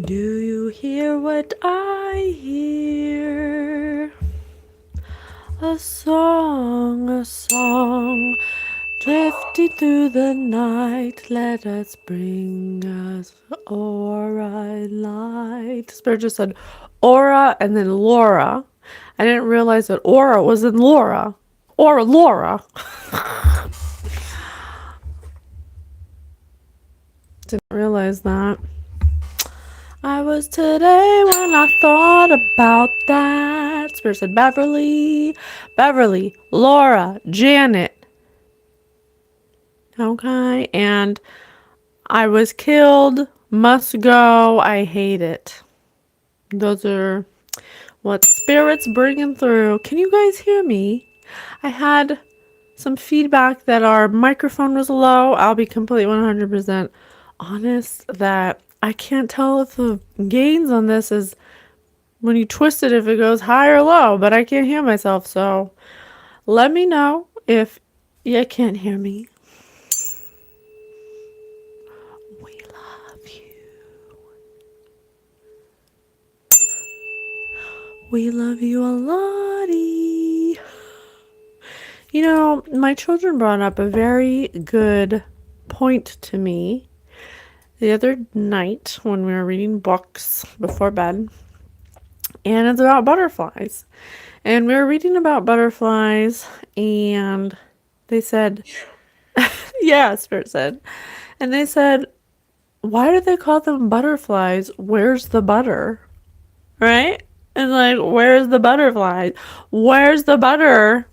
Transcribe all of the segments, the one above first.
Do you hear what I hear? A song, drifting through the night. Let us bring us aura light. Spirit just said aura and then Laura. I didn't realize that aura was in Laura. Or Laura. Didn't realize that. I was today when I thought about that. Spirit said Beverly, Laura, Janet. Okay, and I was killed, must go, I hate it. Those are what Spirit's bringing through. Can you guys hear me? I had some feedback that our microphone was low. I'll be completely 100% honest that I can't tell if the gains on this is when you twist it, if it goes high or low, but I can't hear myself. So let me know if you can't hear me. We love you. We love you a lottie. You know, my children brought up a very good point to me the other night when we were reading books before bed, and it's about butterflies. And we were reading about butterflies, and they said, yeah, Spirit said, and they said, why do they call them butterflies? Where's the butter? Right? And like, where's the butterfly? Where's the butter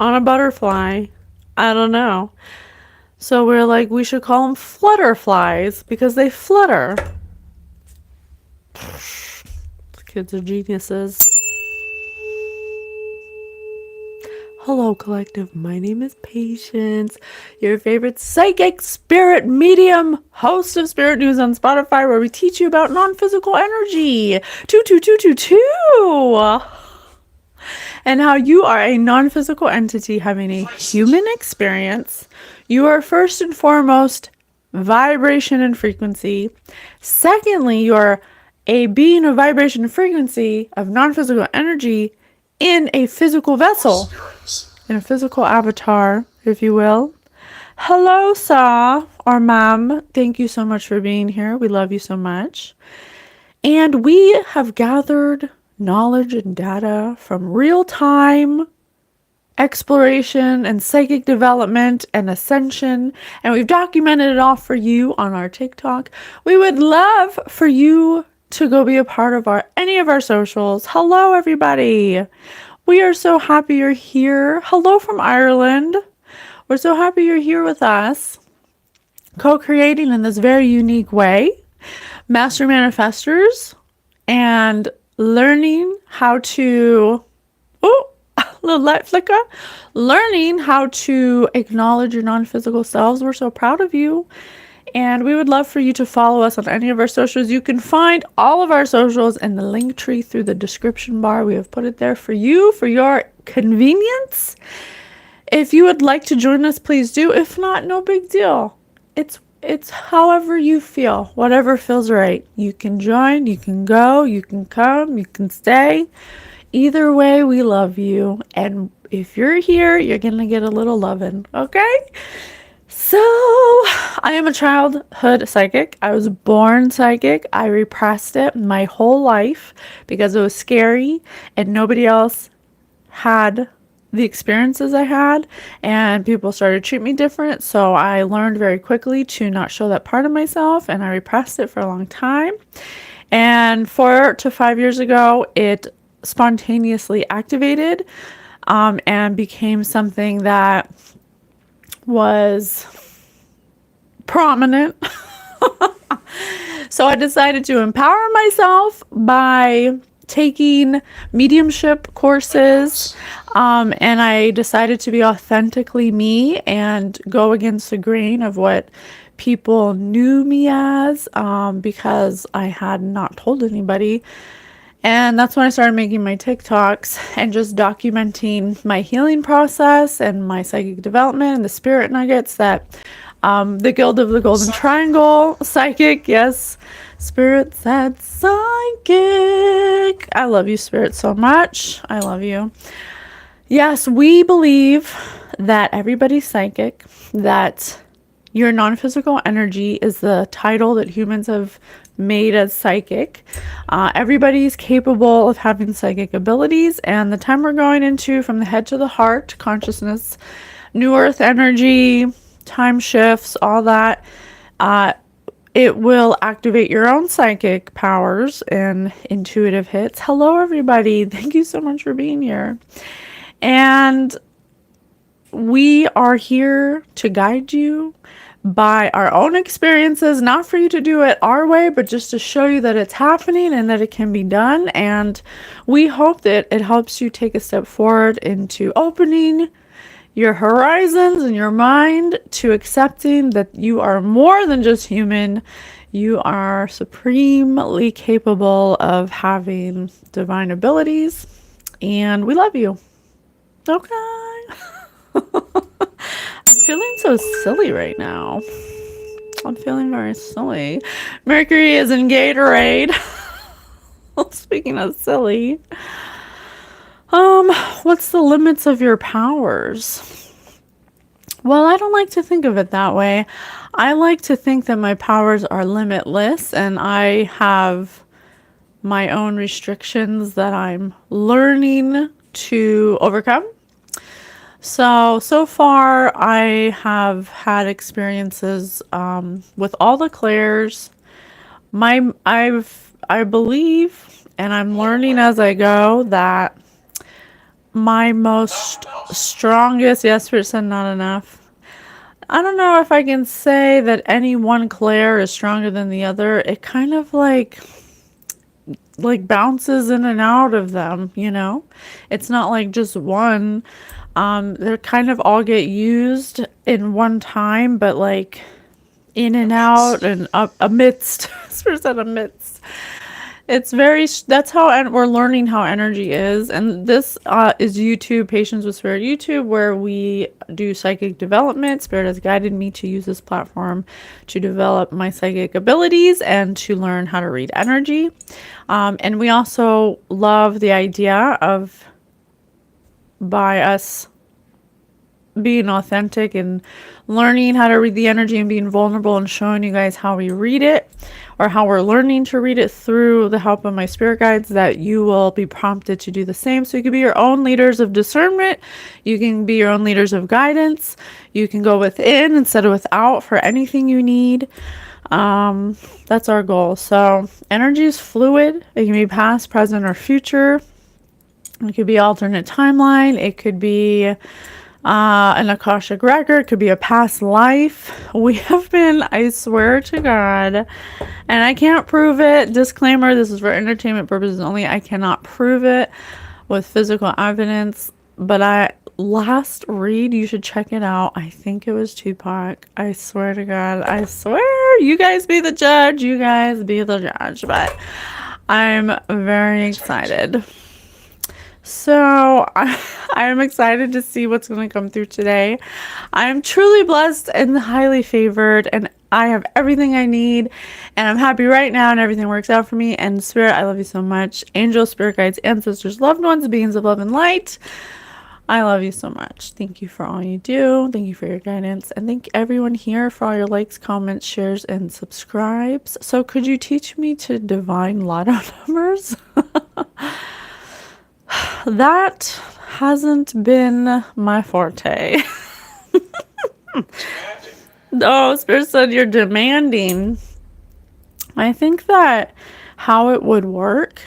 on a butterfly? I don't know. So we're like, we should call them flutterflies because they flutter. Kids are geniuses. Hello, collective. My name is Patience, your favorite psychic spirit medium host of Spirit News on Spotify, where we teach you about non-physical energy. 22222. And how you are a non-physical entity having a human experience. You are first and foremost vibration and frequency. Secondly, you are a being of vibration and frequency of non-physical energy in a physical vessel, in a physical avatar, if you will. Hello, Sa, or Ma'am. Thank you so much for being here. We love you so much. And we have gathered knowledge and data from real-time exploration and psychic development and ascension, and we've documented it all for you on our TikTok. We would love for you to go be a part of any of our socials. Hello, everybody. We are so happy you're here. Hello from Ireland. We're so happy you're here with us, co-creating in this very unique way, master manifestors, and learning how to, little light flicker, learning how to acknowledge your non-physical selves. We're so proud of you. And we would love for you to follow us on any of our socials. You can find all of our socials in the link tree through the description bar. We have put it there for you, for your convenience. If you would like to join us, please do. If not, no big deal. It's however you feel, whatever feels right. You can join, you can go, you can come, you can stay. Either way, we love you. And if you're here, you're going to get a little loving, okay? So, I am a childhood psychic. I was born psychic. I repressed it my whole life because it was scary and nobody else had the experiences I had, and people started to treat me different. So I learned very quickly to not show that part of myself, and I repressed it for a long time. And 4 to 5 years ago, it spontaneously activated and became something that was prominent. So I decided to empower myself by taking mediumship courses, and I decided to be authentically me and go against the grain of what people knew me as, because I had not told anybody. And that's when I started making my TikToks and just documenting my healing process and my psychic development and the spirit nuggets that The Guild of the Golden Triangle, psychic, yes. Spirit said psychic. I love you, Spirit, so much. I love you. Yes, we believe that everybody's psychic, that your non-physical energy is the title that humans have made as psychic. Everybody's capable of having psychic abilities, and the time we're going into from the head to the heart, consciousness, new earth energy, time shifts, all that, it will activate your own psychic powers and intuitive hits. Hello, everybody. Thank you so much for being here. And we are here to guide you by our own experiences, not for you to do it our way, but just to show you that it's happening and that it can be done. And we hope that it helps you take a step forward into opening your horizons and your mind to accepting that you are more than just human. You are supremely capable of having divine abilities, and we love you. Okay. I'm feeling so silly right now. I'm feeling very silly. Mercury is in Gatorade. Speaking of silly. What's the limits of your powers? Well, I don't like to think of it that way. I like to think that my powers are limitless, and I have my own restrictions that I'm learning to overcome. So far I have had experiences with all the clairs. I believe, and I'm learning as I go, that my most strongest, yes, Spirit said not enough. I don't know if I can say that any one clair is stronger than the other. It kind of like bounces in and out of them, you know? It's not like just one. They kind of all get used in one time, but like in and out and amidst. Spirit said amidst. It's very, that's how we're learning how energy is. And this is YouTube, Patience with Spirit YouTube, where we do psychic development. Spirit has guided me to use this platform to develop my psychic abilities and to learn how to read energy. And we also love the idea of, by us being authentic and learning how to read the energy and being vulnerable and showing you guys how we read it, or how we're learning to read it through the help of my spirit guides, that you will be prompted to do the same. So you can be your own leaders of discernment. You can be your own leaders of guidance. You can go within instead of without for anything you need. That's our goal. So energy is fluid. It can be past, present, or future. It could be alternate timeline. It could be an Akashic record. It could be a past life. We have been, I swear to God, and I can't prove it. Disclaimer, this is for entertainment purposes only. I cannot prove it with physical evidence, but last read, you should check it out. I think it was Tupac. I swear to God. I swear. You guys be the judge. You guys be the judge. But I'm very excited. So I'm excited to see what's going to come through today. I'm truly blessed and highly favored, and I have everything I need, and I'm happy right now, and everything works out for me. And Spirit, I love you so much. Angels, spirit guides, ancestors, loved ones, beings of love and light, I love you so much. Thank you for all you do. Thank you for your guidance, and thank everyone here for all your likes, comments, shares, and subscribes. So could you teach me to divine lotto numbers? That hasn't been my forte. Oh, Spirit said you're demanding. I think that how it would work,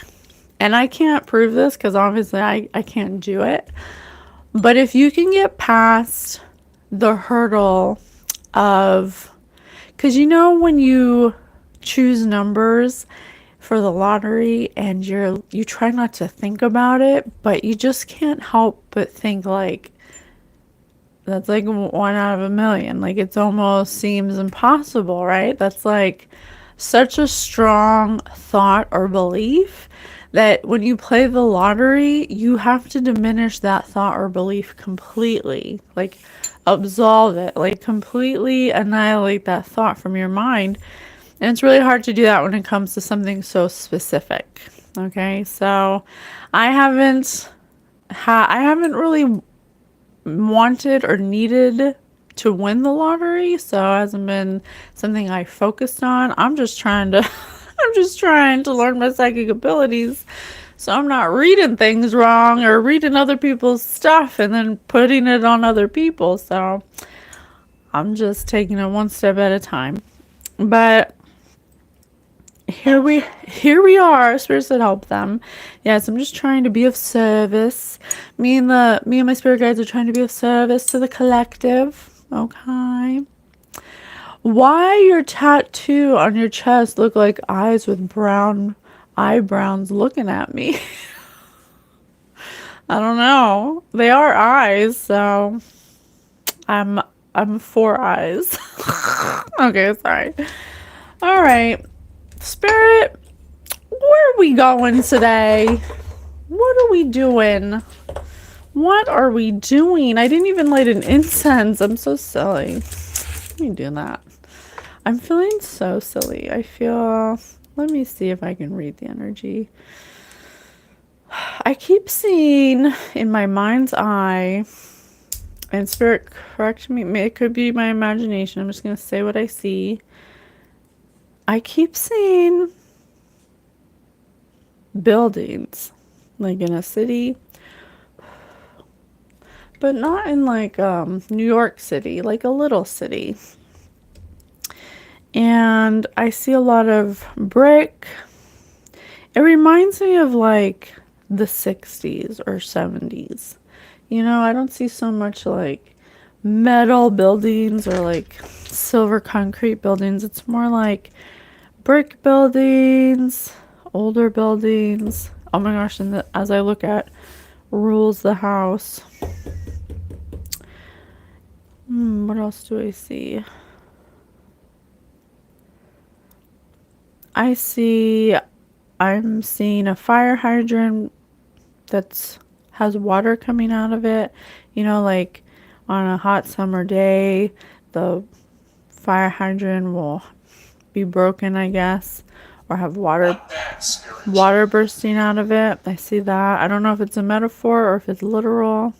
and I can't prove this because obviously I can't do it, but if you can get past the hurdle of, because you know when you choose numbers for the lottery and you try not to think about it, but you just can't help but think like that's like 1 out of 1,000,000. Like it almost seems impossible, right? That's like such a strong thought or belief that when you play the lottery, you have to diminish that thought or belief completely. Like absolve it, like completely annihilate that thought from your mind. And it's really hard to do that when it comes to something so specific. Okay, so I haven't really wanted or needed to win the lottery, so it hasn't been something I focused on. I'm just trying to I'm just trying to learn my psychic abilities, so I'm not reading things wrong or reading other people's stuff and then putting it on other people. So I'm just taking it one step at a time. But here we are. Spirits that help them. Yes, I'm just trying to be of service. Me and my spirit guides are trying to be of service to the collective. Okay. Why your tattoo on your chest look like eyes with brown eyebrows looking at me? I don't know. They are eyes, so I'm four eyes. Okay, sorry. All right. Spirit, where are we going today? What are we doing? What are we doing? I didn't even light an incense. I'm so silly. Let me do that. I'm feeling so silly. Let me see if I can read the energy. I keep seeing in my mind's eye, and Spirit, correct me, it could be my imagination. I'm just going to say what I see. I keep seeing buildings, like in a city, but not in like New York City, like a little city. And I see a lot of brick. It reminds me of like the 60s or 70s. You know, I don't see so much like metal buildings or like silver concrete buildings. It's more like brick buildings, older buildings. Oh my gosh, and as I look at Rules the House. What else do I see? I'm seeing a fire hydrant that has water coming out of it. You know, like on a hot summer day, the fire hydrant will be broken, I guess, or have water bursting out of it. I see that. I don't know if it's a metaphor or if it's literal.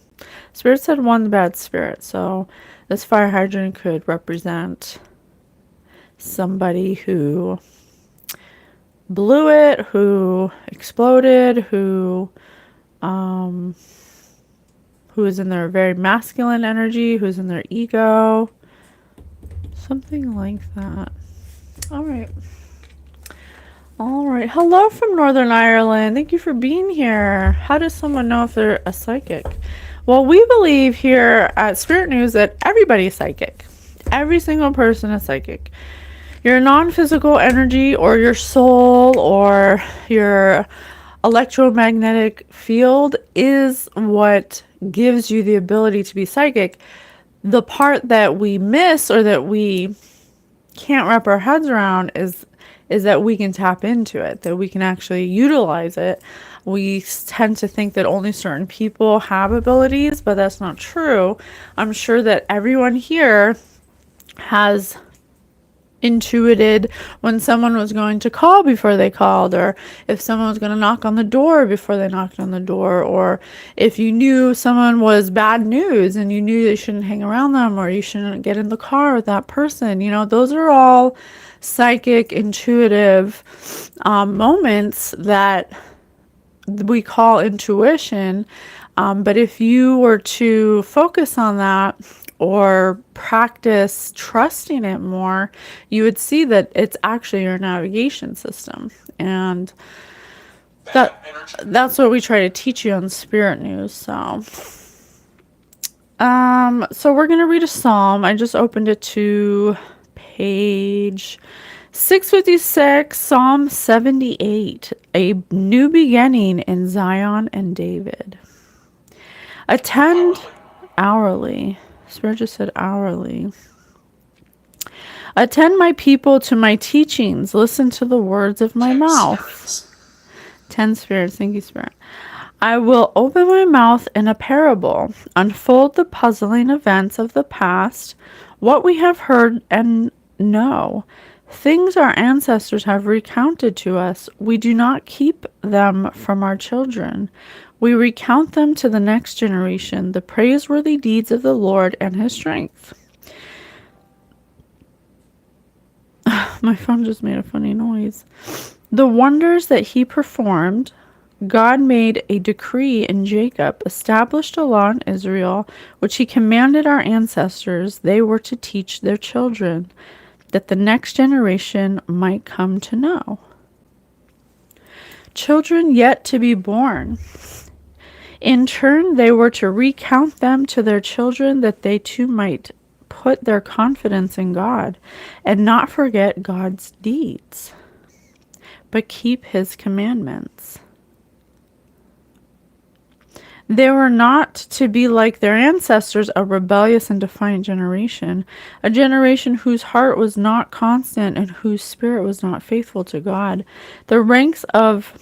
Spirit said one bad spirit, so this fire hydrant could represent somebody who blew it, who exploded, who is in their very masculine energy, who's in their ego, something like that. All right. Hello from Northern Ireland. Thank you for being here. How does someone know if they're a psychic? Well, we believe here at Spirit News that everybody's psychic. Every single person is psychic. Your non-physical energy or your soul or your electromagnetic field is what gives you the ability to be psychic. The part that we miss or that we can't wrap our heads around is that we can tap into it, that we can actually utilize it. We tend to think that only certain people have abilities, but that's not true. I'm sure that everyone here has intuited when someone was going to call before they called, or if someone was going to knock on the door before they knocked on the door, or if you knew someone was bad news and you knew they shouldn't hang around them or you shouldn't get in the car with that person. You know, those are all psychic, intuitive moments that we call intuition. But if you were to focus on that or practice trusting it more, you would see that it's actually your navigation system. And that's what we try to teach you on Spirit News. So we're going to read a psalm. I just opened it to page 656, Psalm 78, a new beginning in Zion and David. Attend hourly. Spirit just said hourly. Attend my people to my teachings. Listen to the words of my mouth. 10 spirits. Thank you, Spirit. I will open my mouth in a parable, unfold the puzzling events of the past, what we have heard and know. Things our ancestors have recounted to us, we do not keep them from our children. We recount them to the next generation, the praiseworthy deeds of the Lord and his strength. My phone just made a funny noise. The wonders that he performed, God made a decree in Jacob, established a law in Israel, which he commanded our ancestors they were to teach their children, that the next generation might come to know. Children yet to be born. In turn, they were to recount them to their children, that they too might put their confidence in God and not forget God's deeds, but keep his commandments. They were not to be like their ancestors, a rebellious and defiant generation, a generation whose heart was not constant and whose spirit was not faithful to God. The ranks of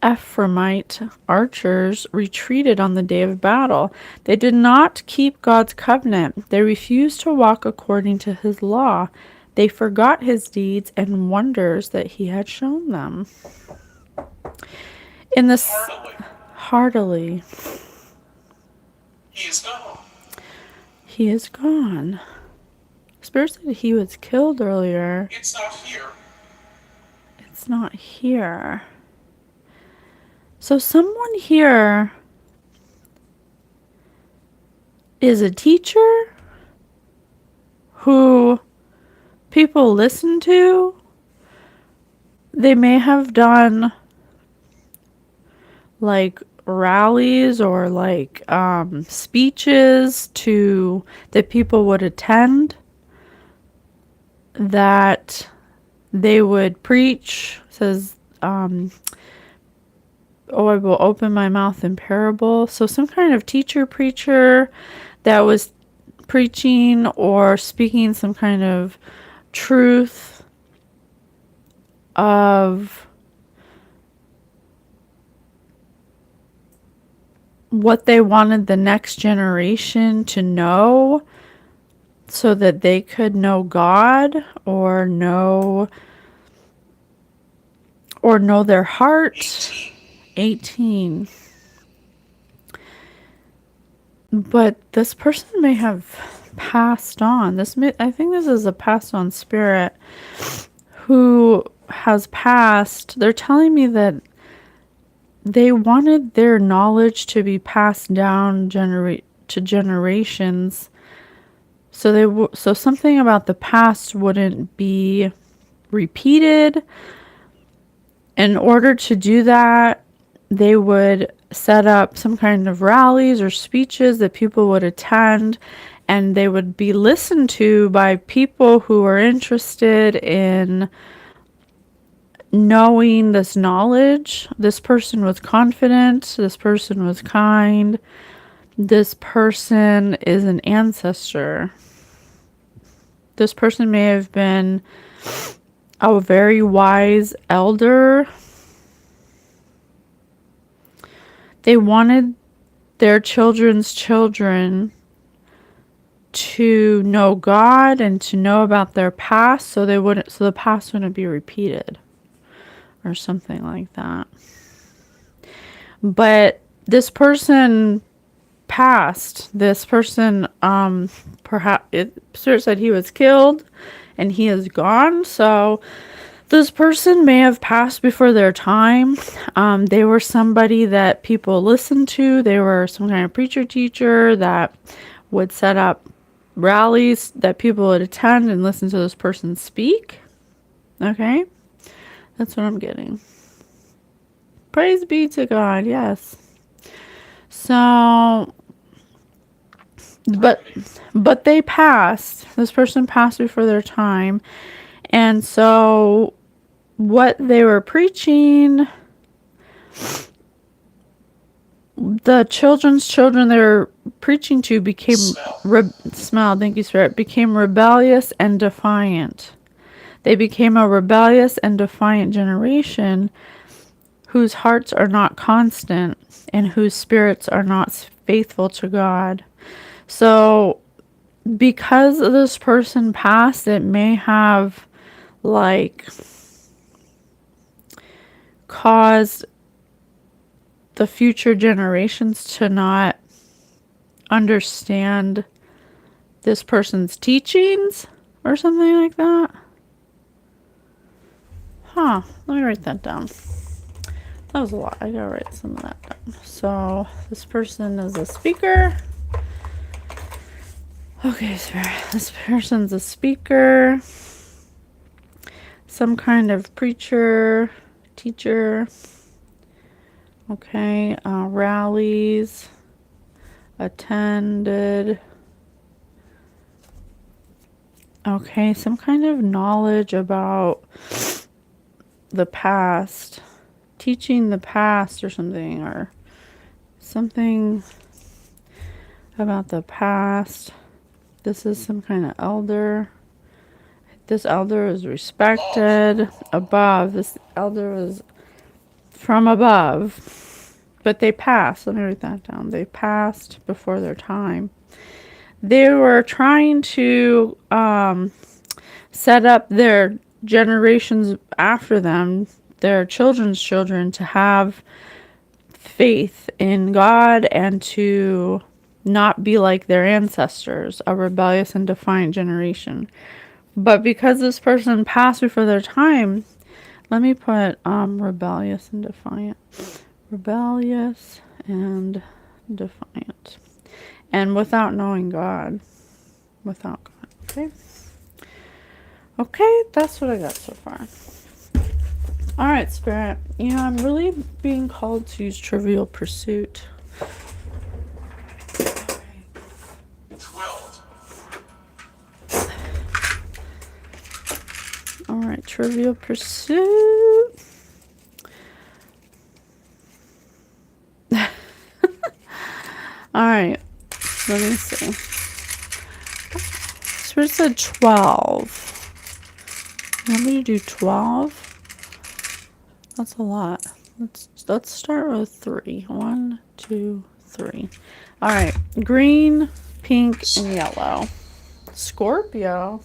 Ephraimite archers retreated on the day of battle. They did not keep God's covenant. They refused to walk according to his law. They forgot his deeds and wonders that he had shown them. In the heartily. He is gone. He is gone. Spirit said he was killed earlier. It's not here. It's not here. So someone here is a teacher who people listen to. They may have done like rallies or like speeches to that people would attend, that they would preach. It says I will open my mouth in parable. So some kind of teacher preacher that was preaching or speaking some kind of truth of what they wanted the next generation to know so that they could know God or know their heart. 18. But this person may have passed on. I think this is a passed on spirit who has passed. They're telling me that they wanted their knowledge to be passed down to generations, so so something about the past wouldn't be repeated. In order to do that, they would set up some kind of rallies or speeches that people would attend, and they would be listened to by people who are interested in knowing this knowledge. This person was confident. This person was kind. This person is an ancestor. This person may have been a very wise elder. They wanted their children's children to know God and to know about their past, so the past wouldn't be repeated or something like that. But this person passed. This person, Spirit said he was killed and he is gone. So this person may have passed before their time. They were somebody that people listened to. They were some kind of preacher teacher that would set up rallies that people would attend and listen to this person speak. Okay? That's what I'm getting. Praise be to God. Yes. So, but they passed. This person passed before their time. And so what they were preaching, the children's children they were preaching to became thank you, Spirit, became rebellious and defiant. They became a rebellious and defiant generation whose hearts are not constant, and whose spirits are not faithful to God. So, because this person passed, it may have like caused the future generations to not understand this person's teachings or something like that. Huh, let me write that down. That was a lot. I gotta write some of that down. So this person is a speaker. Okay, so this person's a speaker, some kind of preacher, teacher. Okay, rallies, attended. Okay, some kind of knowledge about the past, teaching the past or something, or something about the past. This is some kind of elder. This elder is respected above. This elder was from above, but they passed. Let me write that down. They passed before their time. They were trying to set up their generations after them, their children's children, to have faith in God and to not be like their ancestors, a rebellious and defiant generation. But because this person passed before their time, let me put rebellious and defiant. Rebellious and defiant. And without knowing God. Without God. Okay. Okay, that's what I got so far. All right, Spirit. You know, I'm really being called to use Trivial Pursuit. All right, Trivial Pursuit. All right, let me see. Spirit said 12. You want me to do 12? That's a lot. Let's start with 3. 1, 2, 3. All right, green, pink, and yellow. Scorpio.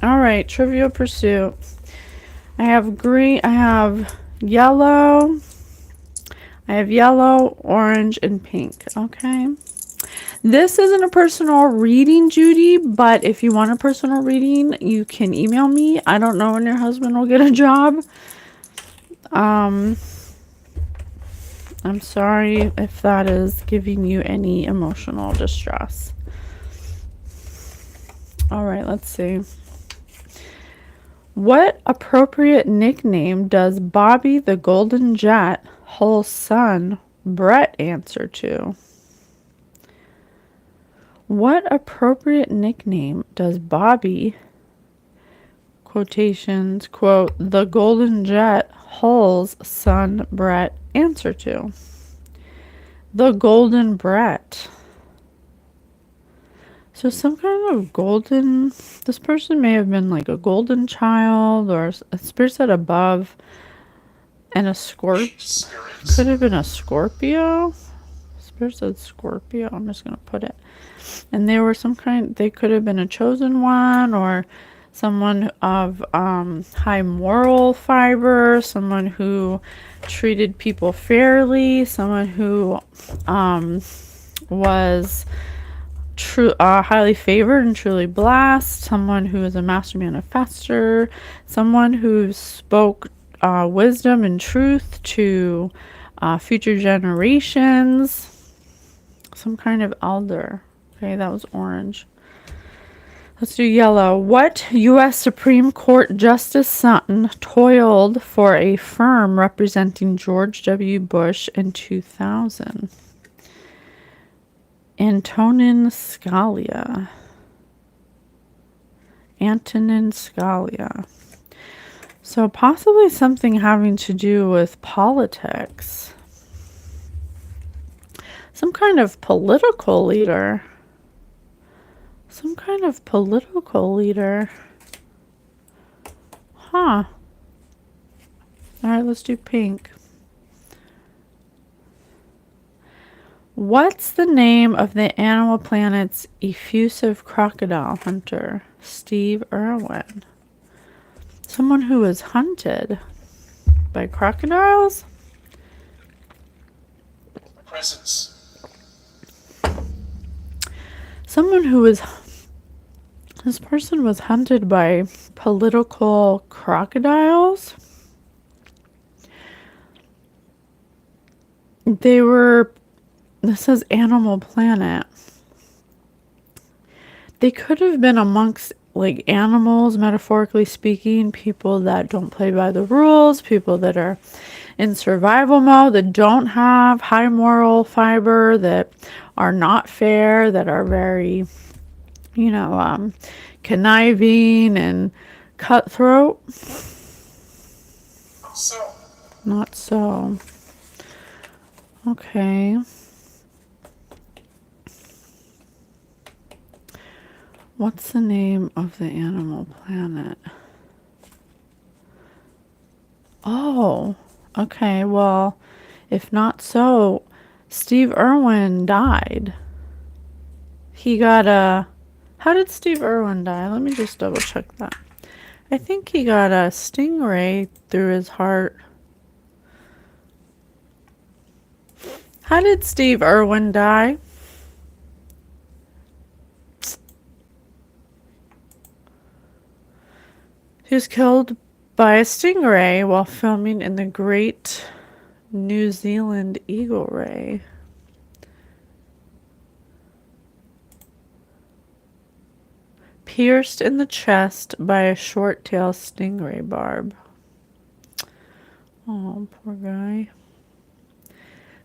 All right, Trivial Pursuit. I have green, I have yellow, orange, and pink. Okay. This isn't a personal reading, Judy, but if you want a personal reading, you can email me. I don't know when your husband will get a job. I'm sorry if that is giving you any emotional distress. All right, let's see. What appropriate nickname does Bobby the Golden Jet, Hull's son, Brett answer to? What appropriate nickname does Bobby, quotations, quote, the Golden Jet, Hull's son, Brett, answer to? The Golden Brett. So some kind of golden, this person may have been like a golden child or a spirit set above, and a could have been a Scorpio. Spirit said Scorpio. I'm just going to put it. And they were they could have been a chosen one or someone of high moral fiber, someone who treated people fairly, someone who was highly favored and truly blessed, someone who is a master manifester, someone who spoke wisdom and truth to future generations, some kind of elder. Okay, that was orange. Let's do yellow. What U.S. Supreme Court Justice Sutton toiled for a firm representing George W. Bush in 2000? Antonin Scalia. So possibly something having to do with politics. Some kind of political leader. Huh. Alright, let's do pink. What's the name of the Animal Planet's effusive crocodile hunter? Steve Irwin. Someone who was hunted by crocodiles? Presence. Someone who was... This person was hunted by political crocodiles? They were... This says Animal Planet. They could have been amongst, like, animals, metaphorically speaking, people that don't play by the rules, people that are in survival mode, that don't have high moral fiber, that are not fair, that are very, conniving and cutthroat. So. Not so. Okay. What's the name of the Animal Planet? Oh, okay. Well, if not so, Steve Irwin died. He got a... How did Steve Irwin die? Let me just double check that. I think he got a stingray through his heart. How did Steve Irwin die? He was killed by a stingray while filming in the Great New Zealand Eagle Ray. Pierced in the chest by a short-tailed stingray barb. Oh, poor guy.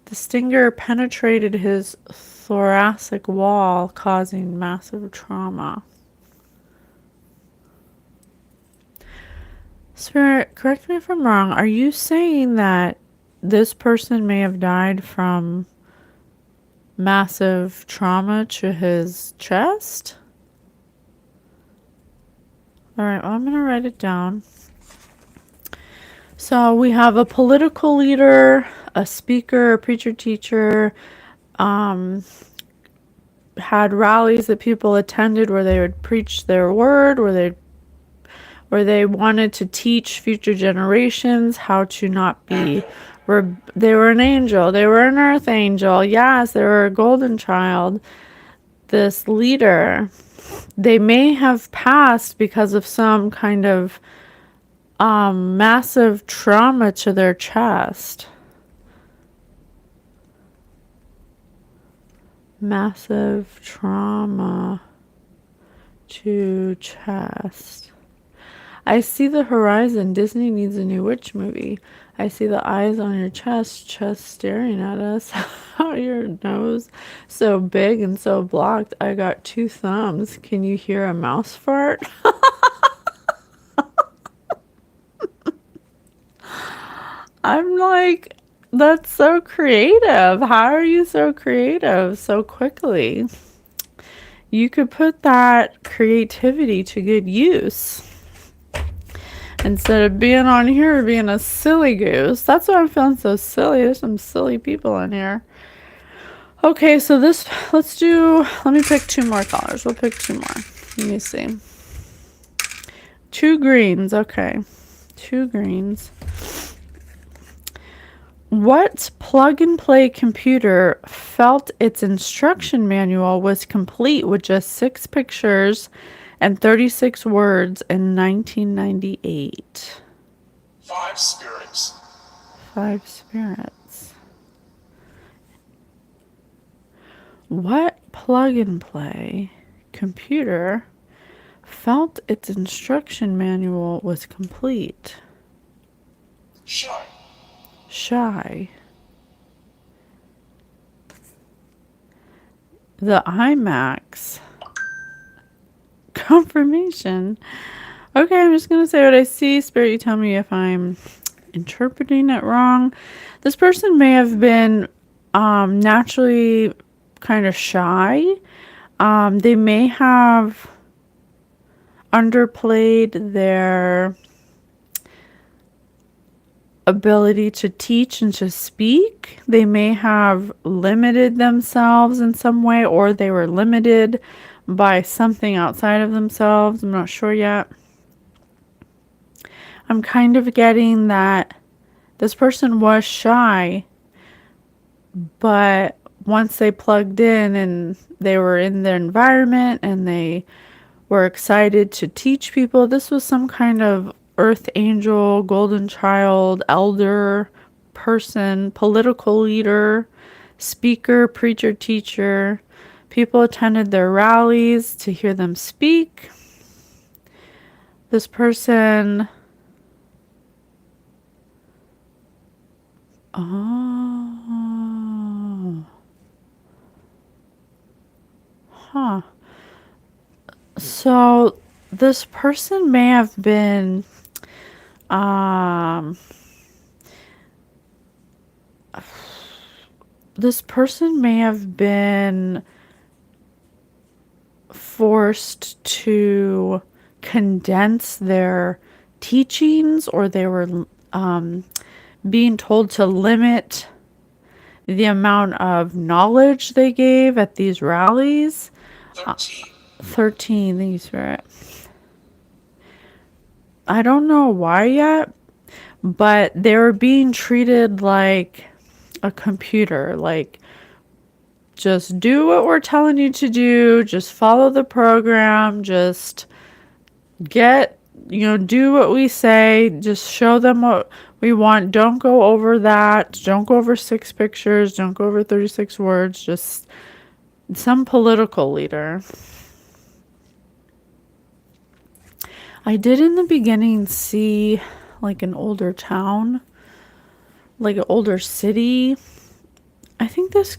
The stinger penetrated his thoracic wall, causing massive trauma. Spirit, correct me if I'm wrong. Are you saying that this person may have died from massive trauma to his chest? Alright, well, I'm going to write it down. So we have a political leader, a speaker, a preacher, teacher, had rallies that people attended where they would preach their word, where they wanted to teach future generations how to not be... They were an angel. They were an earth angel. Yes, they were a golden child. This leader, they may have passed because of some kind of massive trauma to their chest. Massive trauma to chest. I see the horizon. Disney needs a new witch movie. I see the eyes on your chest staring at us. How your nose so big and so blocked. I got 2 thumbs. Can you hear a mouse fart? I'm like, that's so creative. How are you so creative so quickly? You could put that creativity to good use. Instead of being on here being a silly goose. That's why I'm feeling so silly. There's some silly people in here. Okay, so let me pick 2 more colors. We'll pick 2 more. Let me see. 2 greens. Okay. 2 greens. What plug-and-play computer felt its instruction manual was complete with just 6 pictures and 36 words in 1998? 5 spirits. 5 spirits. What plug-and-play computer felt its instruction manual was complete? Shy. The IMAX. Confirmation. Okay, I'm just going to say what I see. Spirit, you tell me if I'm interpreting it wrong. This person may have been naturally kind of shy. They may have underplayed their ability to teach and to speak. They may have limited themselves in some way, or they were limited by something outside of themselves. I'm not sure yet. I'm kind of getting that this person was shy, but once they plugged in and they were in their environment and they were excited to teach people, this was some kind of earth angel, golden child, elder person, political leader, speaker, preacher, teacher. People attended their rallies to hear them speak. This person, oh, huh. So this person may have been, this person may have been forced to condense their teachings, or they were being told to limit the amount of knowledge they gave at these rallies. 13, thank you, Spirit. I don't know why yet, but they were being treated like a computer, like, just do what we're telling you to do, just follow the program, just do what we say, just show them what we want. Don't go over that. Don't go over 6 pictures. Don't go over 36 words. Just some political leader. I did in the beginning see like an older town, like an older city. I think this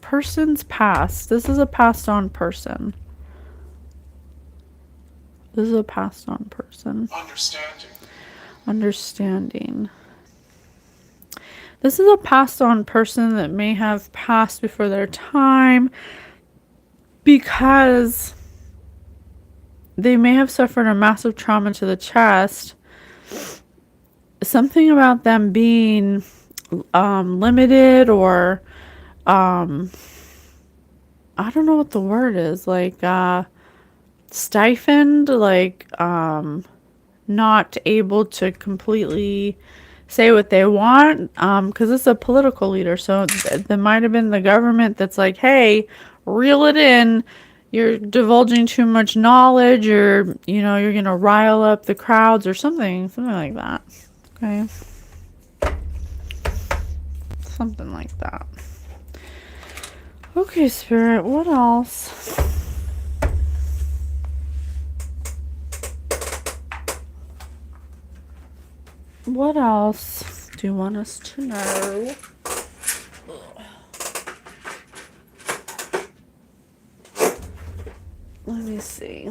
person's past. This is a passed on person. This is a passed on person. Understanding. This is a passed on person that may have passed before their time because they may have suffered a massive trauma to the chest. Something about them being limited, or I don't know what the word is, like stifled, like not able to completely say what they want, because it's a political leader. So there might have been the government that's like, hey, reel it in. You're divulging too much knowledge, or you're gonna rile up the crowds, or something like that. Okay, something like that. Okay, Spirit, what else? What else do you want us to know? Let me see.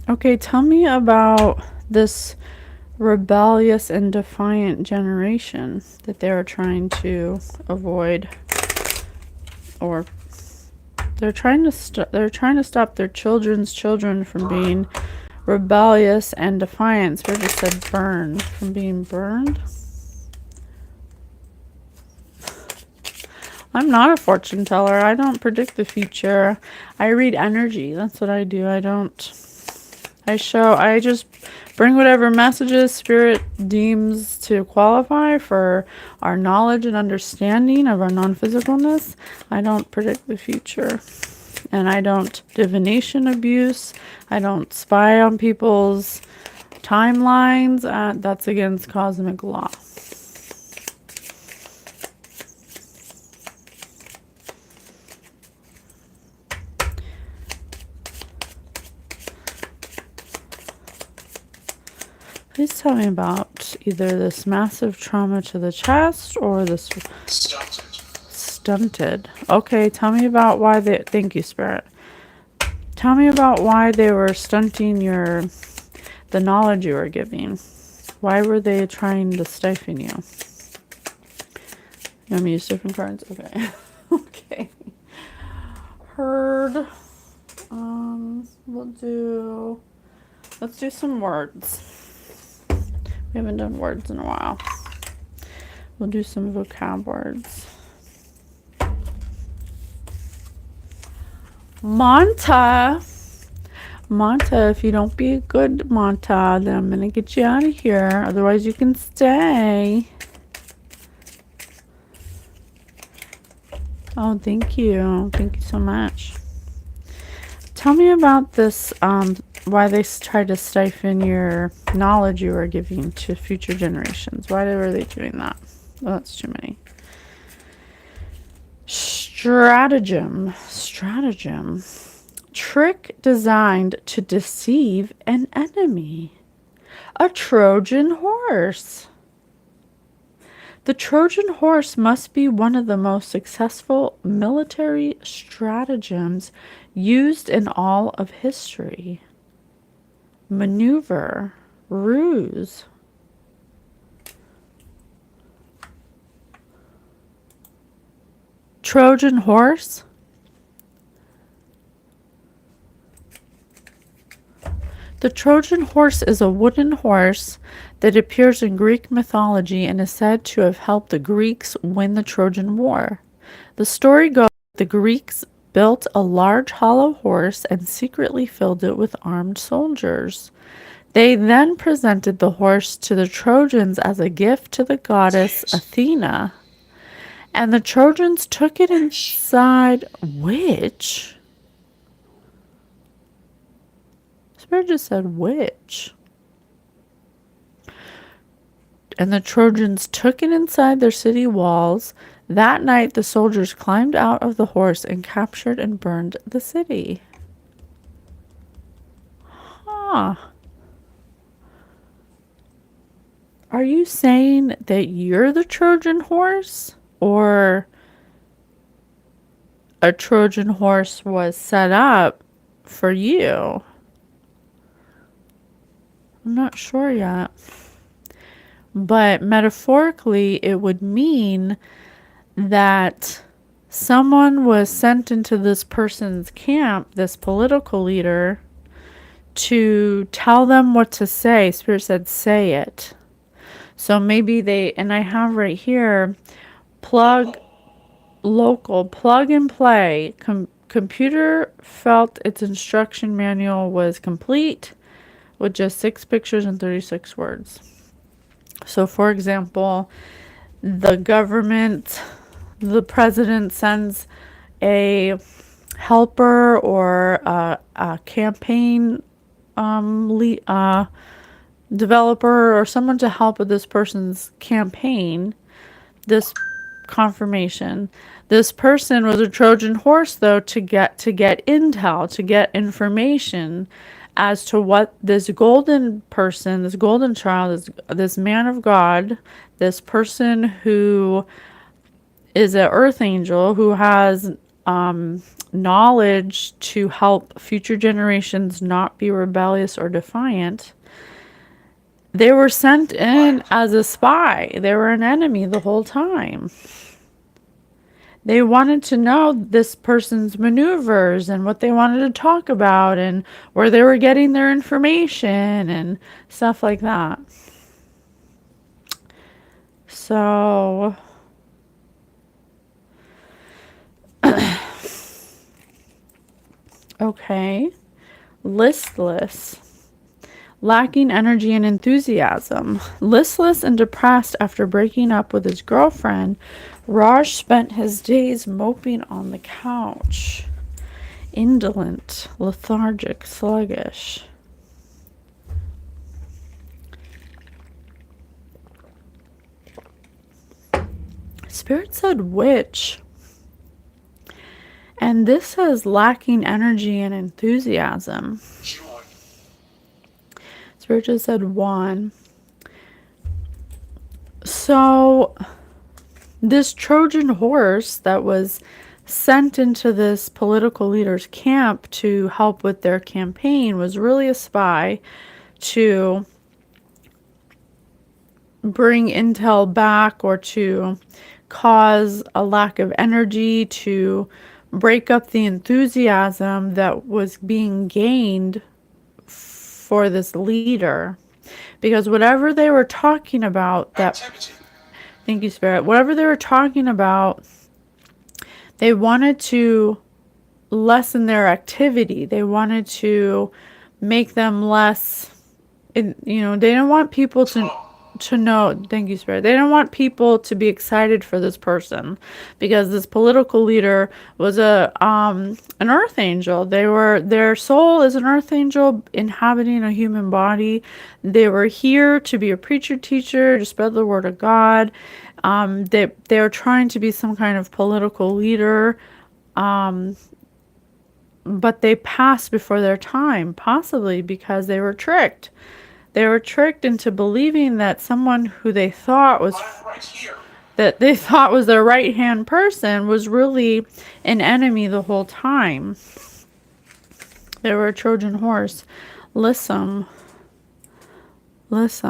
Okay, tell me about this rebellious and defiant generation that they're trying to avoid, or they're trying to stop their children's children from being rebellious and defiant. Spirit just said burn, from being burned. I'm not a fortune teller. I don't predict the future. I read energy. That's what I do. I just bring whatever messages Spirit deems to qualify for our knowledge and understanding of our non-physicalness. I don't predict the future. And I don't divination abuse. I don't spy on people's timelines. That's against cosmic law. Please tell me about either this massive trauma to the chest or this stunted. Okay, tell me about why they... Thank you, Spirit. Tell me about why they were stunting the knowledge you were giving. Why were they trying to stifle you? You want me to use different cards? Okay. Okay. Heard. We'll do Let's do some words. We haven't done words in a while. We'll do some vocab words. Monta. Monta, if you don't be a good Monta, then I'm going to get you out of here. Otherwise, you can stay. Oh, thank you. Thank you so much. Tell me about this, why they tried to stifle your knowledge you were giving to future generations. Why were they doing that? Well, that's too many. Stratagem. Stratagem. Trick designed to deceive an enemy. A Trojan horse. The Trojan horse must be one of the most successful military stratagems used in all of history. Maneuver, ruse. Trojan horse. The Trojan horse is a wooden horse that appears in Greek mythology and is said to have helped the Greeks win the Trojan War. The story goes that the Greeks built a large hollow horse and secretly filled it with armed soldiers. They then presented the horse to the Trojans as a gift to the goddess Athena. And the Trojans took it inside which? Spirit just said which. And the Trojans took it inside their city walls. That night the soldiers climbed out of the horse and captured and burned the city. Huh. Are you saying that you're the Trojan horse? Or a Trojan horse was set up for you? I'm not sure yet. But metaphorically, it would mean that someone was sent into this person's camp, this political leader, to tell them what to say. Spirit said, say it. So maybe they, and I have right here, plug and play. Computer felt its instruction manual was complete with just 6 pictures and 36 words. So, for example, the president sends a helper or a campaign developer or someone to help with this person's campaign, this confirmation. This person was a Trojan horse, though, to get intel, to get information as to what this golden person, this golden child, this man of God, this person who is an earth angel, who has knowledge to help future generations not be rebellious or defiant. They were sent in as a spy. They were an enemy the whole time. They wanted to know this person's maneuvers and what they wanted to talk about and where they were getting their information and stuff like that. So, okay. Listless. Lacking energy and enthusiasm. Listless and depressed after breaking up with his girlfriend, Raj spent his days moping on the couch. Indolent, lethargic, sluggish. Spirit said which? And this says lacking energy and enthusiasm. Spirit just said 1. So this Trojan horse that was sent into this political leader's camp to help with their campaign was really a spy to bring intel back or to cause a lack of energy, to break up the enthusiasm that was being gained for this leader, because whatever they were talking about, that, activity, thank you, Spirit, whatever they were talking about, they wanted to lessen their activity. They wanted to make them less, they didn't want people to know, thank you, Spirit. They didn't want people to be excited for this person, because this political leader was an earth angel. Their soul is an earth angel inhabiting a human body. They were here to be a preacher, teacher, to spread the word of God. They were trying to be some kind of political leader, but they passed before their time, possibly because they were tricked. They were tricked into believing that someone who they thought was right here, their right-hand person was really an enemy the whole time. They were a Trojan horse. Listen. The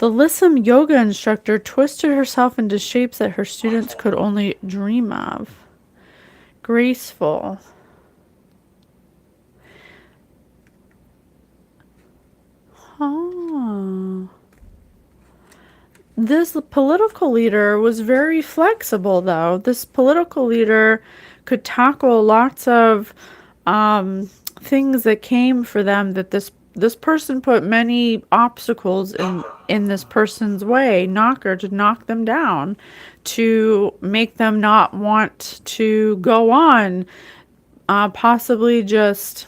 Lissam yoga instructor twisted herself into shapes that her students could only dream of. Graceful. Oh. This political leader was very flexible, though. This political leader could tackle lots of things that came for them, that this person put many obstacles in this person's way, to knock them down, to make them not want to go on, possibly just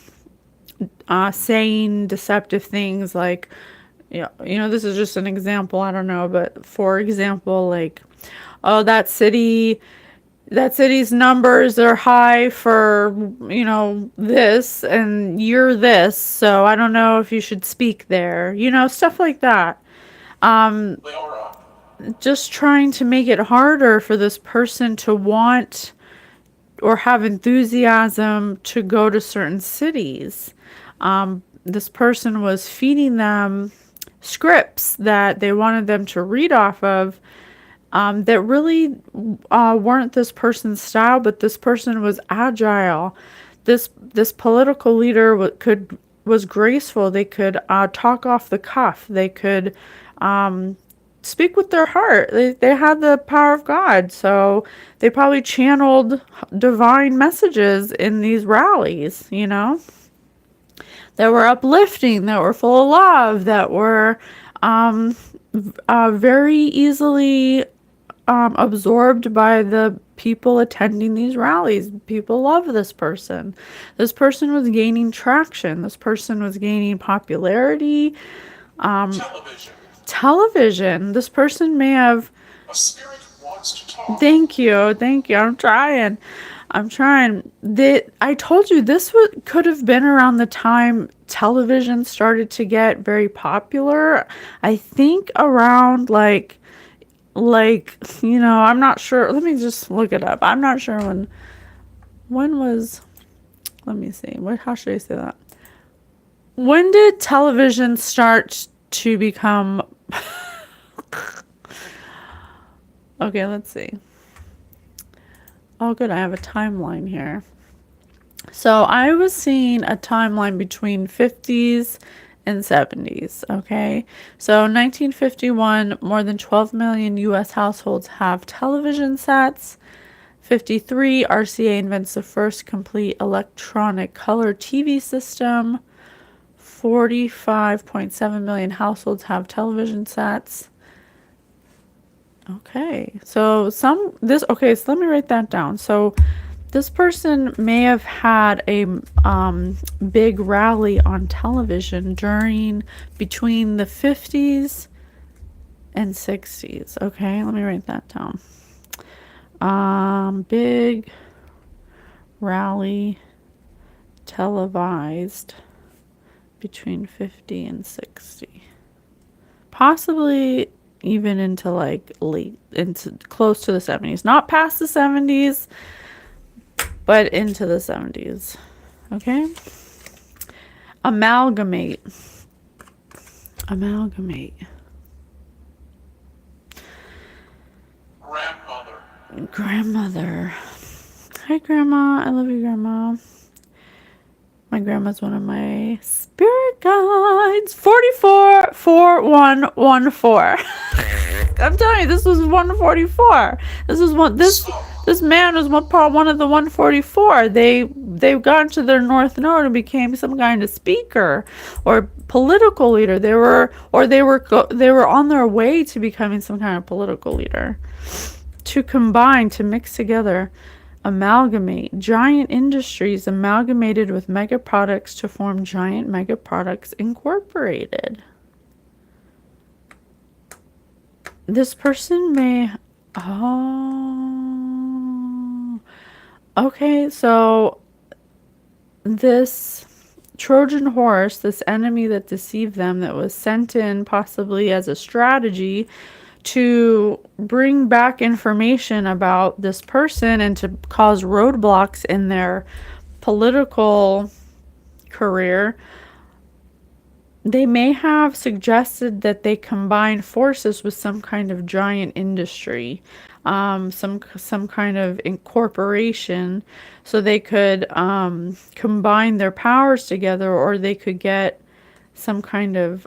saying deceptive things like, this is just an example, I don't know, but for example, like, oh, that city's numbers are high for, this, and you're this, so I don't know if you should speak there, stuff like that. Leora, Just trying to make it harder for this person to want or have enthusiasm to go to certain cities. This person was feeding them scripts that they wanted them to read off of, that really weren't this person's style, but this person was agile. This political leader was graceful. They could talk off the cuff. They could speak with their heart. They had the power of God, so they probably channeled divine messages in these rallies, that were uplifting, that were full of love, that were very easily absorbed by the people attending these rallies. People love this person. This person was gaining traction. This person was gaining popularity. Television. This person may have... a spirit wants to talk. Thank you. I'm trying. I told you this could have been around the time television started to get very popular. I think around like, I'm not sure. Let me just look it up. I'm not sure when was, let me see. How should I say that? When did television start to become, okay, let's see. Oh, good. I have a timeline here. So I was seeing a timeline between 50s and 70s. Okay. So 1951, more than 12 million U.S. households have television sets. 53, RCA invents the first complete electronic color TV system. 45.7 million households have television sets. Okay, so so let me write that down. So this person may have had a big rally on television between the 50s and 60s. Okay, let me write that down. Big rally televised between 50 and 60. Possibly even into close to the 70s. Not past the 70s, but into the 70s. Okay? Amalgamate. Grandmother. Hi, Grandma. I love you, Grandma. My grandma's one of my spirit guides. 444114. I'm telling you, this was 144. This was one. This man was one of the 144. They got into their North Node and became some kind of speaker or political leader. They were on their way to becoming some kind of political leader. To combine, to mix together. Amalgamate. Giant Industries amalgamated with Mega Products to form Giant Mega Products Incorporated. This person may... Oh. Okay, so this Trojan horse, this enemy that deceived them, that was sent in possibly as a strategy to bring back information about this person and to cause roadblocks in their political career, they may have suggested that they combine forces with some kind of giant industry, some kind of incorporation, so they could combine their powers together, or they could get some kind of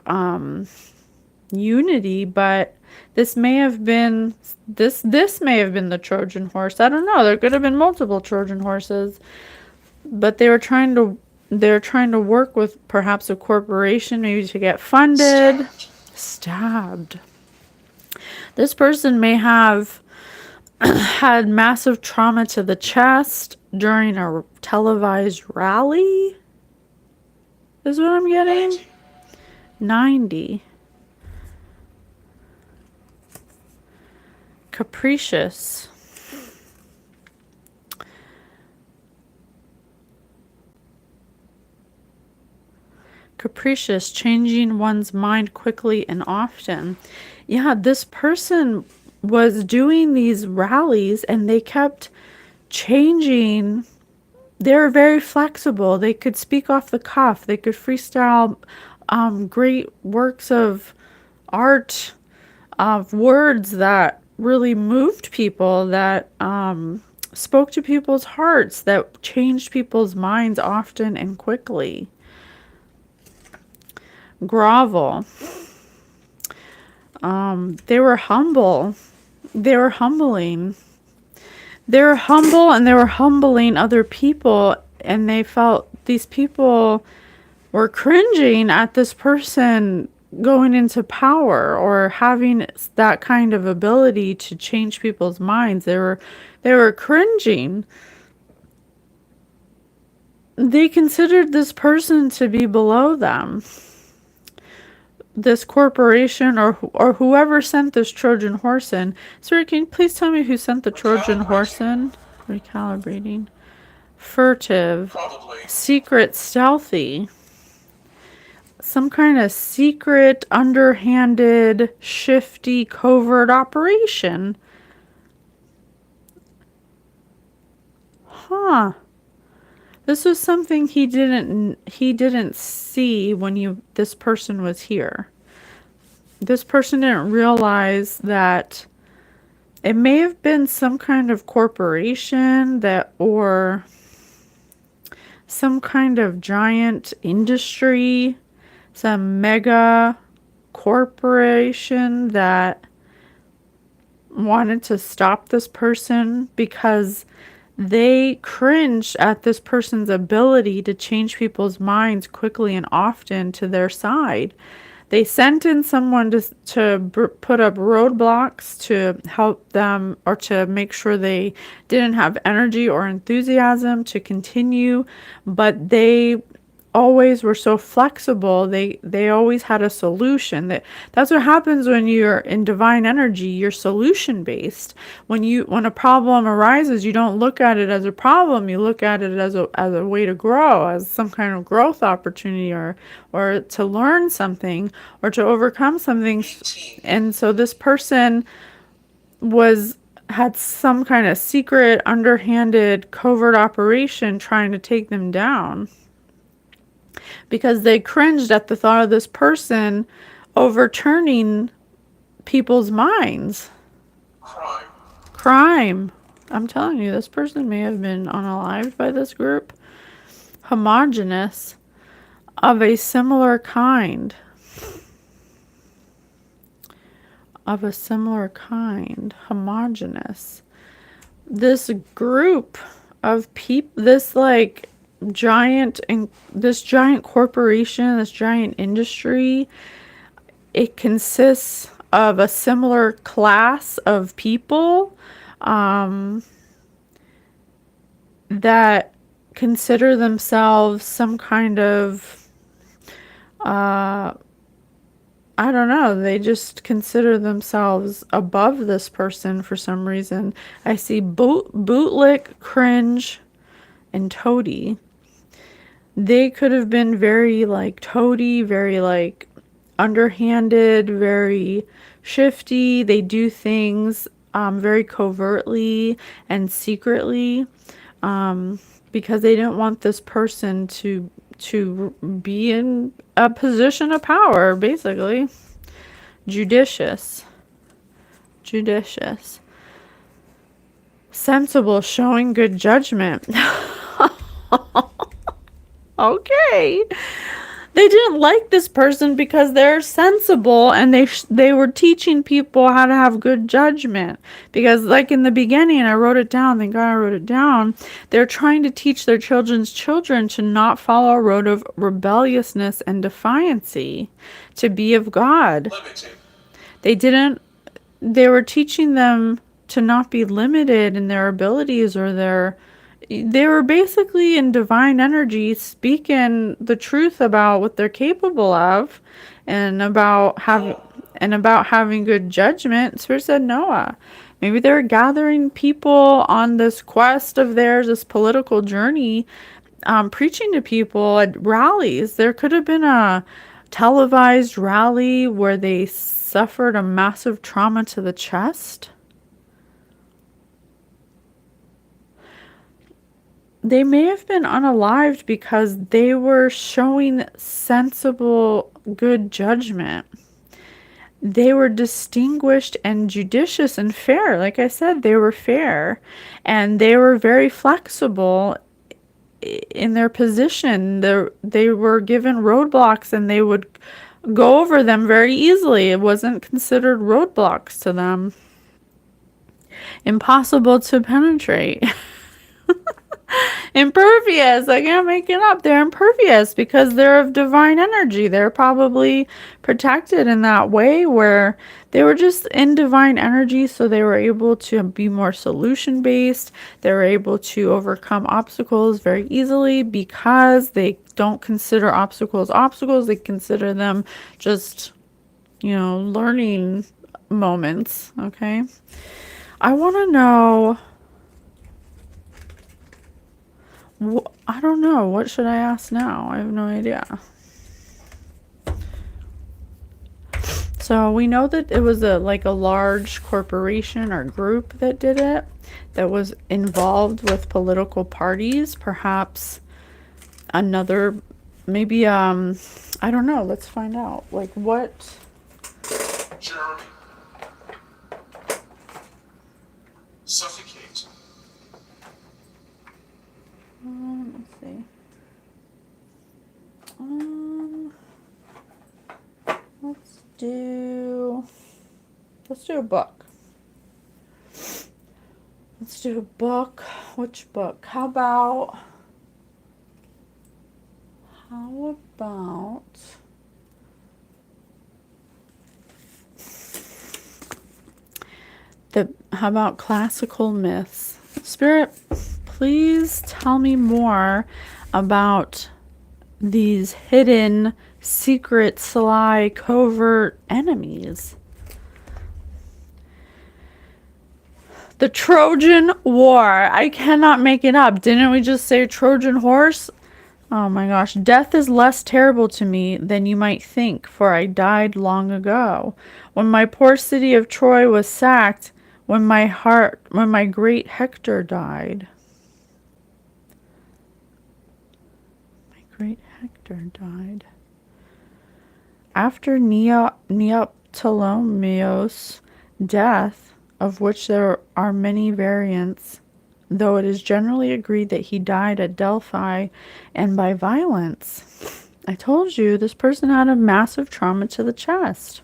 unity. But this may have been this may have been the Trojan horse. I don't know. There could have been multiple Trojan horses, but they were trying to work with perhaps a corporation, maybe to get funded. Stabbed. This person may have had massive trauma to the chest during a televised rally. Is what I'm getting. 90. Capricious. Capricious, changing one's mind quickly and often. Yeah, this person was doing these rallies and they kept changing. They were very flexible. They could speak off the cuff. They could freestyle great works of art, of words that really moved people, that spoke to people's hearts, that changed people's minds often and quickly. Grovel. They were humble. They were humbling. They were humble and they were humbling other people, and they felt these people were cringing at this person going into power or having that kind of ability to change people's minds. They were cringing. They considered this person to be below them. This corporation or whoever sent this Trojan horse in. Sir, can you please tell me who sent the Trojan horse in? Recalibrating. Furtive. Probably. Secret, stealthy. Some kind of secret, underhanded, shifty, covert operation. Huh. This was something he didn't see when this person was here. This person didn't realize that it may have been some kind of corporation or some kind of giant industry, some mega corporation that wanted to stop this person because they cringed at this person's ability to change people's minds quickly and often to their side. They sent in someone to put up roadblocks to help them, or to make sure they didn't have energy or enthusiasm to continue, but they always were so flexible. They always had a solution. That's what happens when you're in divine energy. You're solution based. When a problem arises, you don't look at it as a problem. You look at it as a way to grow, as some kind of growth opportunity, or to learn something, or to overcome something. And so this person had some kind of secret, underhanded, covert operation trying to take them down, because they cringed at the thought of this person overturning people's minds. Crime. I'm telling you, this person may have been unalived by this group. homogeneous, of a similar kind. Of a similar kind. Homogeneous. This group of people, this giant corporation, this giant industry, it consists of a similar class of people that consider themselves some kind of, I don't know, they just consider themselves above this person for some reason. I see Bootlick, Cringe, and Toady. They could have been very like Toady, very like underhanded, very shifty. They do things very covertly and secretly because they didn't want this person to be in a position of power, basically. Judicious. Sensible, showing good judgment. Okay. They didn't like this person because they're sensible, and they were teaching people how to have good judgment. Because like in the beginning, I wrote it down, thank God I wrote it down. They're trying to teach their children to not follow a road of rebelliousness and defiancy, to be of God. Limited. They were teaching them to not be limited in their abilities they were basically in divine energy speaking the truth about what they're capable of and about having good judgment. Spirit said Noah. Maybe they're gathering people on this quest of theirs, this political journey, preaching to people at rallies. There could have been a televised rally where they suffered a massive trauma to the chest. They may have been unalived because they were showing sensible, good judgment. They were distinguished and judicious and fair. Like I said, they were fair. And they were very flexible in their position. They were given roadblocks and they would go over them very easily. It wasn't considered roadblocks to them. Impossible to penetrate. Impervious. I can't make it up. They're impervious because they're of divine energy. They're probably protected in that way where they were just in divine energy, so they were able to be more solution based. They were able to overcome obstacles very easily because they don't consider obstacles. They consider them just, learning moments. Okay. I want to know. I don't know. What should I ask now? I have no idea. So we know that it was a large corporation or group that did it, that was involved with political parties. Perhaps maybe I don't know. Let's find out. What? Jeremy. Suffocate. Let's see. Let's do a book. Which book? How about classical myths? Spirit, please tell me more about these hidden, secret, sly, covert enemies. The Trojan War. I cannot make it up. Didn't we just say Trojan horse? Oh my gosh. Death is less terrible to me than you might think, for I died long ago. When my poor city of Troy was sacked, when my great Hector died. My great Hector died. After Neoptolemus' death, of which there are many variants, though it is generally agreed that he died at Delphi and by violence. I told you, this person had a massive trauma to the chest.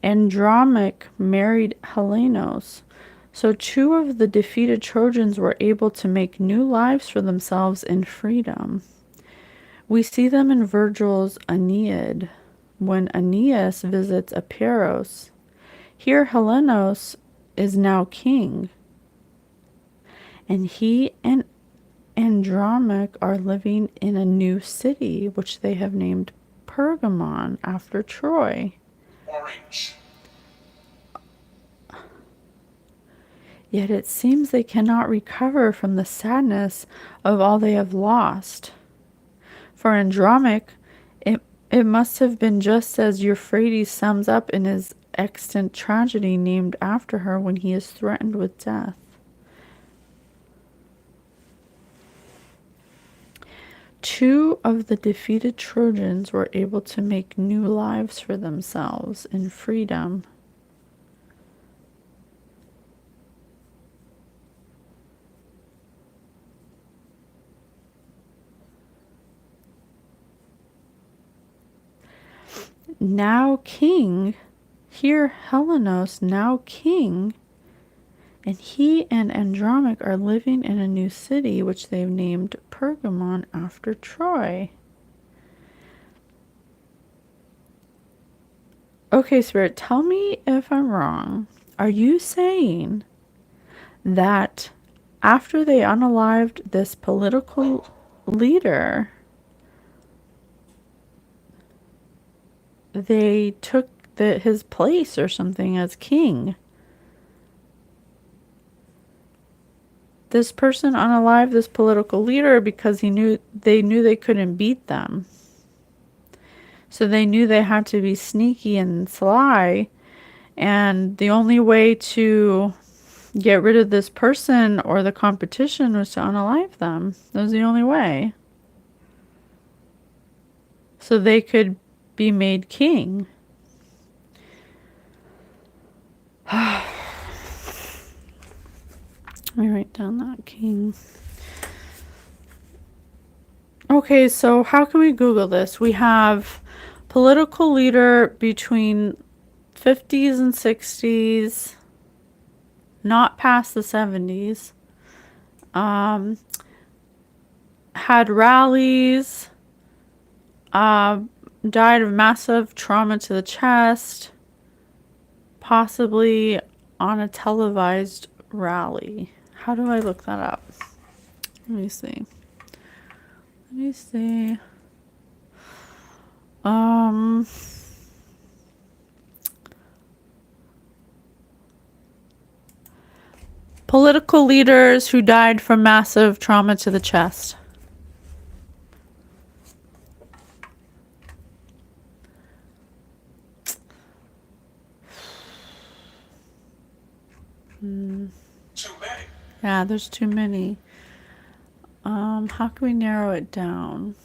Andromache married Helenos, so 2 of the defeated Trojans were able to make new lives for themselves in freedom. We see them in Virgil's Aeneid, when Aeneas visits Epeiros. Here Helenos is now king, and he and Andromache are living in a new city, which they have named Pergamon, after Troy. Orange. Yet it seems they cannot recover from the sadness of all they have lost. For Andromache, it must have been just as Euphrates sums up in his extant tragedy named after her when he is threatened with death. Two of the defeated Trojans were able to make new lives for themselves in freedom. Now king, here Helenos, now king, and he and Andromache are living in a new city which they've named Pergamon after Troy. Okay, Spirit, tell me if I'm wrong. Are you saying that after they unalived this political leader, they took his place or something as king? This person unalived this political leader because they knew they couldn't beat them. So they knew they had to be sneaky and sly, and the only way to get rid of this person or the competition was to unalive them. That was the only way. So they could be made king. Let me write down that king. Okay, so how can we Google this? We have political leader between 50s and 60s, not past the 70s. Had rallies, died of massive trauma to the chest, possibly on a televised rally. How do I look that up? Let me see. Political leaders who died from massive trauma to the chest. Too many. Yeah, there's too many. How can we narrow it down?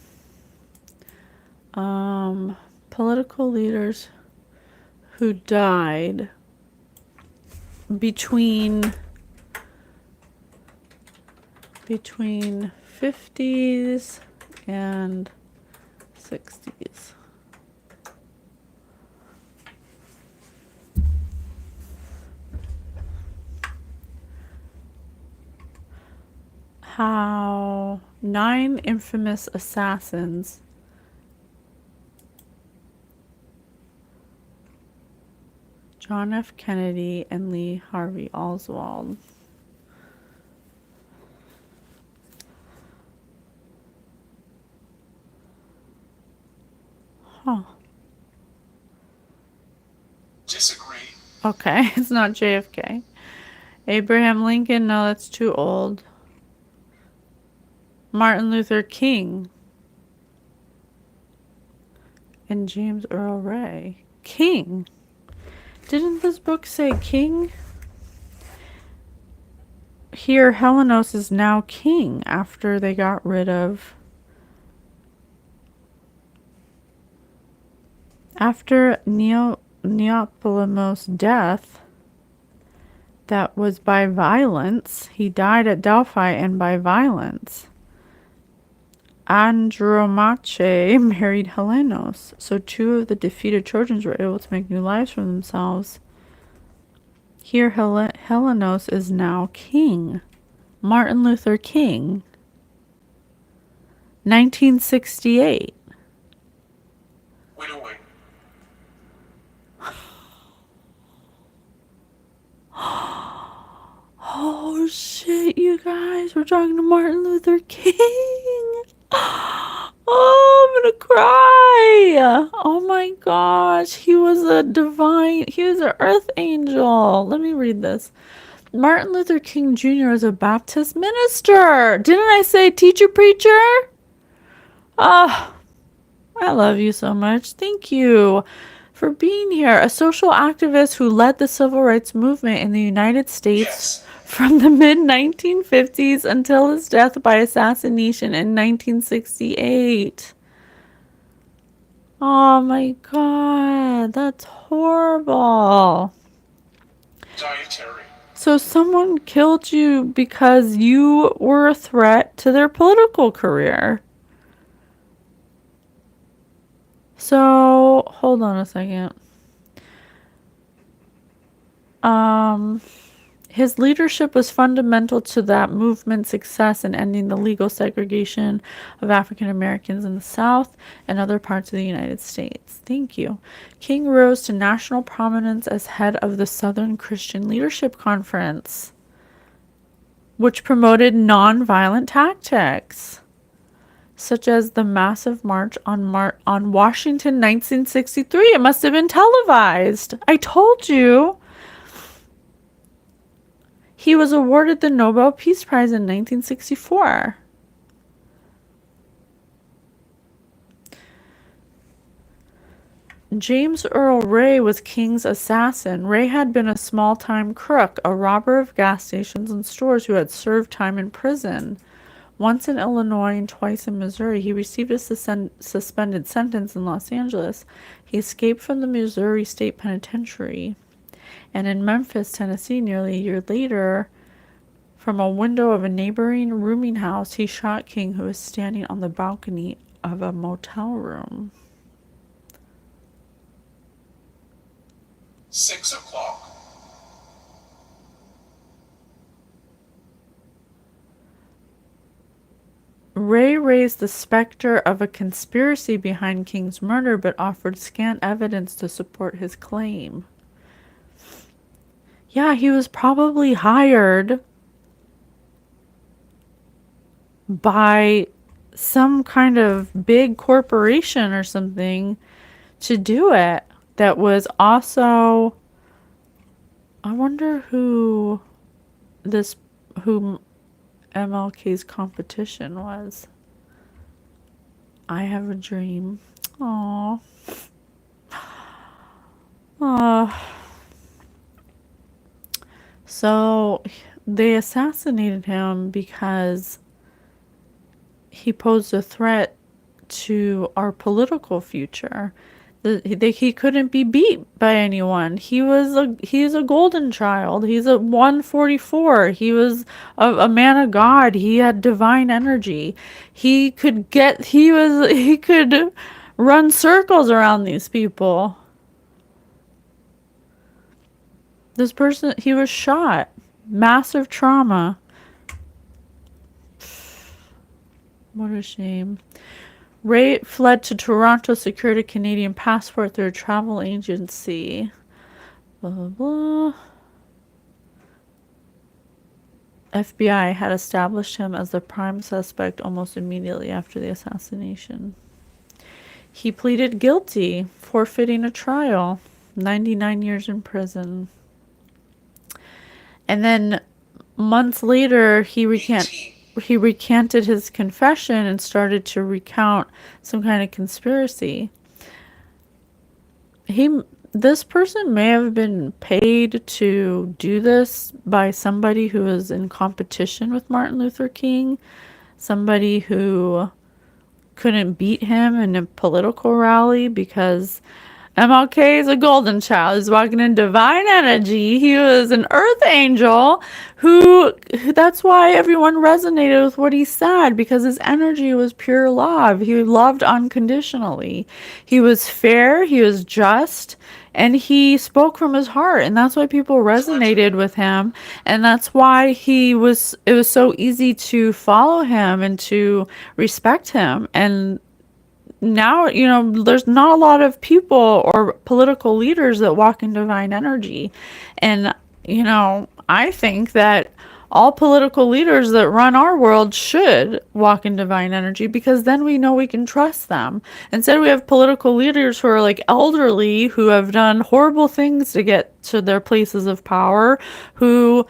Political leaders who died between 50s and 60s. How 9 infamous assassins John F. Kennedy and Lee Harvey Oswald. Huh. Disagree. Okay, it's not JFK. Abraham Lincoln, no, that's too old. Martin Luther King. And James Earl Ray. King. Didn't this book say king? Here, Helenos is now king after they got rid of... After Neoptolemus' death, that was by violence. He died at Delphi and by violence. Andromache married Helenos, so two of the defeated Trojans were able to make new lives for themselves. Here, Helenos is now king. Martin Luther King. 1968. Widowing. Oh shit, you guys, we're talking to Martin Luther King. Oh, I'm gonna cry. Oh my gosh, he was an earth angel. Let me read this. Martin Luther King Jr. is a Baptist minister. Didn't I say teacher preacher? Oh, I love you so much. Thank you for being here. A social activist who led the civil rights movement in the United States Yes. from the mid-1950s until his death by assassination in 1968. Oh my God, that's horrible. Dietary. So someone killed you because you were a threat to their political career. So, hold on a second. His leadership was fundamental to that movement's success in ending the legal segregation of African Americans in the South and other parts of the United States. Thank you. King rose to national prominence as head of the Southern Christian Leadership Conference, which promoted nonviolent tactics, such as the massive march on Washington 1963. It must have been televised. I told you. He was awarded the Nobel Peace Prize in 1964. James Earl Ray was King's assassin. Ray had been a small-time crook, a robber of gas stations and stores who had served time in prison. Once in Illinois and twice in Missouri, he received a suspended sentence in Los Angeles. He escaped from the Missouri State Penitentiary. And in Memphis, Tennessee, nearly a year later, from a window of a neighboring rooming house, he shot King, who was standing on the balcony of a motel room. 6 o'clock. Ray raised the specter of a conspiracy behind King's murder, but offered scant evidence to support his claim. Yeah, he was probably hired by some kind of big corporation or something to do it. That was also, I wonder who MLK's competition was. I Have a Dream. Aww. So they assassinated him because he posed a threat to our political future. He couldn't be beat by anyone. He's a golden child. He's a 144. He was a man of God. He had divine energy. He could run circles around these people. This person, he was shot. Massive trauma. What a shame. Ray fled to Toronto, secured a Canadian passport through a travel agency. Blah, blah, blah. FBI had established him as the prime suspect almost immediately after the assassination. He pleaded guilty, forfeiting a trial. 99 years in prison. And then months later, he recanted his confession and started to recount some kind of conspiracy. This person may have been paid to do this by somebody who was in competition with Martin Luther King, somebody who couldn't beat him in a political rally because MLK is a golden child. He's walking in divine energy. He was an earth angel who that's why everyone resonated with what he said, because his energy was pure love. He loved unconditionally. He was fair, he was just, and he spoke from his heart, and that's why people resonated with him, and that's why it was so easy to follow him and to respect him. And now, there's not a lot of people or political leaders that walk in divine energy. And, I think that all political leaders that run our world should walk in divine energy, because then we know we can trust them. Instead, we have political leaders who are like elderly, who have done horrible things to get to their places of power, who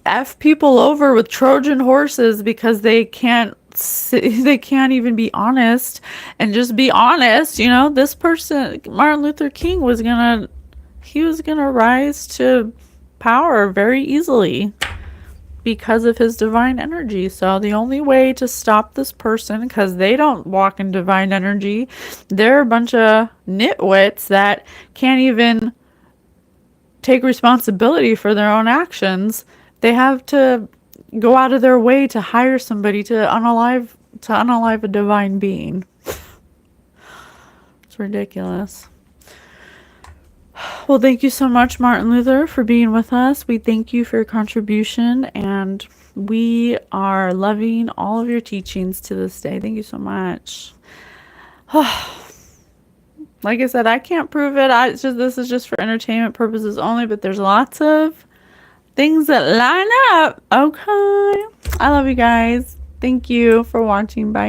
F people over with Trojan horses because they can't even be honest and just be honest. This person, Martin Luther King, was gonna rise to power very easily because of his divine energy. So the only way to stop this person, because they don't walk in divine energy, they're a bunch of nitwits that can't even take responsibility for their own actions. They have to go out of their way to hire somebody to unalive a divine being. It's ridiculous. Well, thank you so much, Martin Luther, for being with us. We thank you for your contribution, and we are loving all of your teachings to this day. Thank you so much. Like I said, I can't prove it. This is just for entertainment purposes only, but there's lots of things that line up. Okay. I love you guys. Thank you for watching. Bye.